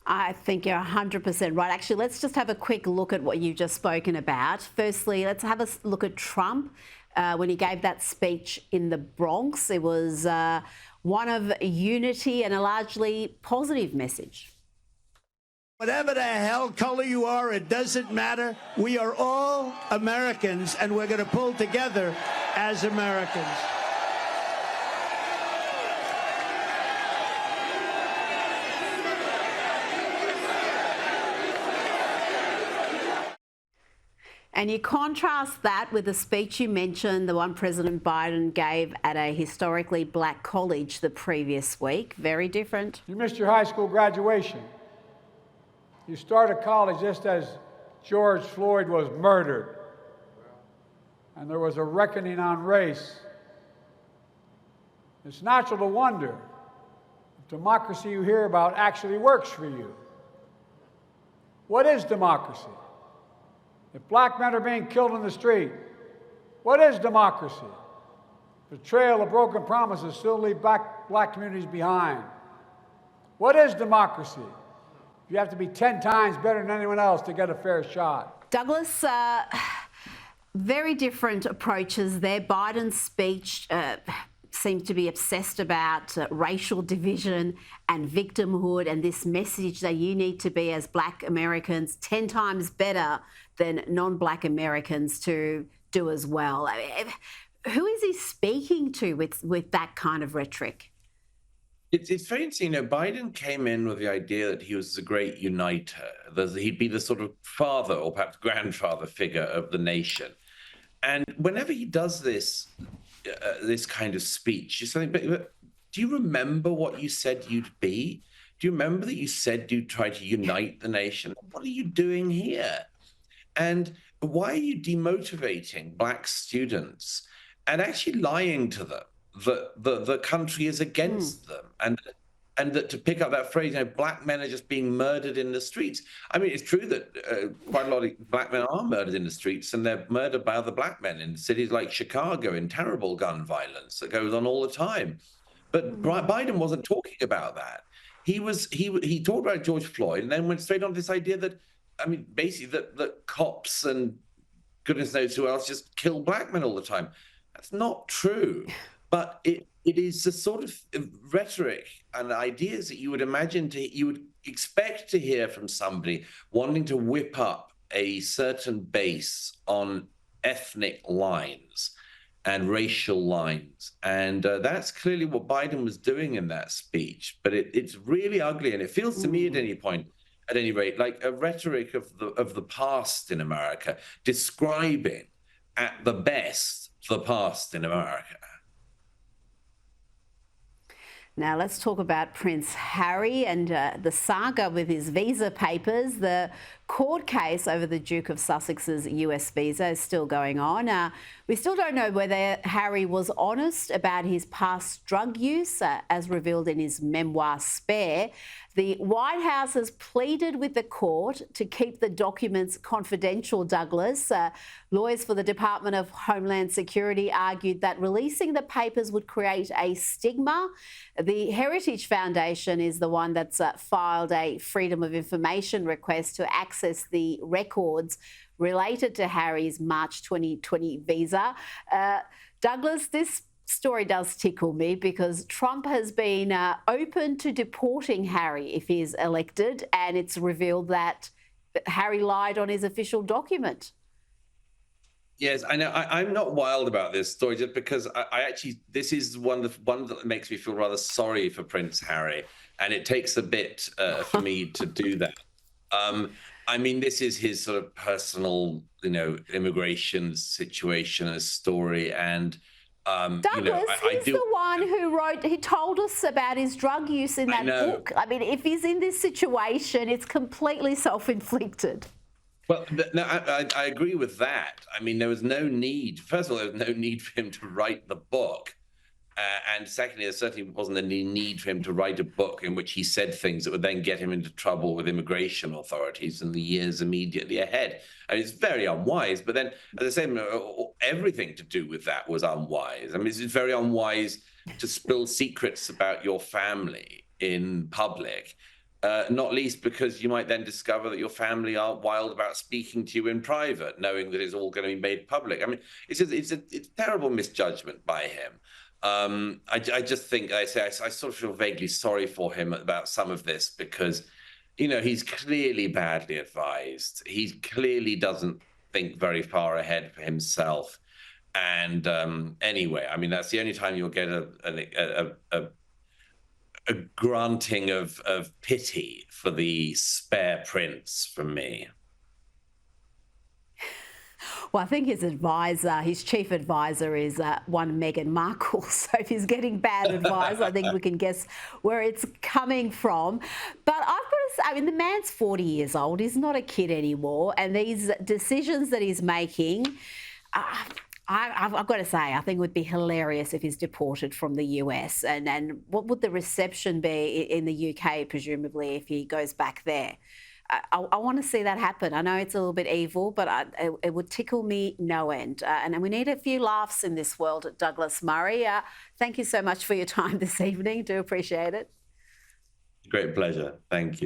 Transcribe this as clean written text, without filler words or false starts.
I think you're 100% right. Actually, let's just have a quick look at what you've just spoken about. Firstly, let's have a look at Trump when he gave that speech in the Bronx. It was one of unity and a largely positive message. Whatever the hell color you are, it doesn't matter. We are all Americans, and we're going to pull together as Americans. And you contrast that with the speech you mentioned, the one President Biden gave at a historically black college the previous week. Very different. You missed your high school graduation. You started college just as George Floyd was murdered. And there was a reckoning on race. It's natural to wonder if democracy you hear about actually works for you. What is democracy? If black men are being killed in the street, what is democracy? The trail of broken promises still leave black communities behind. What is democracy? You have to be 10 times better than anyone else to get a fair shot. Douglas, very different approaches there. Biden's speech seemed to be obsessed about racial division and victimhood and this message that you need to be, as black Americans, 10 times better than non-black Americans to do as well. Who is he speaking to with that kind of rhetoric? It's very interesting. Biden came in with the idea that he was a great uniter, that he'd be the sort of father or perhaps grandfather figure of the nation. And whenever he does this kind of speech, you're saying, but do you remember what you said you'd be? Do you remember that you said you'd try to unite the nation? What are you doing here? And why are you demotivating black students and actually lying to them that the country is against them? And that, to pick up that phrase, black men are just being murdered in the streets. I mean, it's true that quite a lot of black men are murdered in the streets, and they're murdered by other black men in cities like Chicago in terrible gun violence that goes on all the time. But Biden wasn't talking about that. He talked about George Floyd and then went straight on this idea that, I mean, basically that cops and goodness knows who else just kill black men all the time. That's not true. But it is the sort of rhetoric and ideas that you would you would expect to hear from somebody wanting to whip up a certain base on ethnic lines and racial lines. And that's clearly what Biden was doing in that speech. But it's really ugly. And it feels to me at any rate, like a rhetoric of the past in America, describing at the best the past in America. Now let's talk about Prince Harry and the saga with his visa papers. The court case over the Duke of Sussex's US visa is still going on. We still don't know whether Harry was honest about his past drug use, as revealed in his memoir Spare. The White House has pleaded with the court to keep the documents confidential, Douglas. Lawyers for the Department of Homeland Security argued that releasing the papers would create a stigma. The Heritage Foundation is the one that's filed a Freedom of Information request to access the records related to Harry's March 2020 visa. Douglas, this story does tickle me because Trump has been open to deporting Harry if he's elected, and it's revealed that Harry lied on his official document. Yes, I know. I'm not wild about this story just because I actually, this is one that makes me feel rather sorry for Prince Harry, and it takes a bit for me to do that. I mean, this is his sort of personal, immigration situation and story, and Douglas, he's the one who he told us about his drug use in that book. I mean, if he's in this situation, it's completely self-inflicted. Well, no, I agree with that. I mean, there was no need. First of all, there was no need for him to write the book. And secondly, there certainly wasn't any need for him to write a book in which he said things that would then get him into trouble with immigration authorities in the years immediately ahead. I mean, it's very unwise. But then, as I say, everything to do with that was unwise. I mean, it's very unwise to spill secrets about your family in public. not least because you might then discover that your family are wild about speaking to you in private, knowing that it's all going to be made public. I mean, it's a terrible misjudgment by him. I just think, I sort of feel vaguely sorry for him about some of this because, you know, he's clearly badly advised. He clearly doesn't think very far ahead for himself. And anyway, I mean, that's the only time you'll get a granting of pity for the spare prince from me. Well, I think his advisor, his chief advisor is one Meghan Markle. So if he's getting bad advice, I think we can guess where it's coming from. But I've got to say, I mean, the man's 40 years old. He's not a kid anymore. And these decisions that he's making, I've got to say, I think it would be hilarious if he's deported from the US. And what would the reception be in the UK, presumably, if he goes back there? I want to see that happen. I know it's a little bit evil, but it would tickle me no end. And we need a few laughs in this world, Douglas Murray. Thank you so much for your time this evening. Do appreciate it. Great pleasure. Thank you.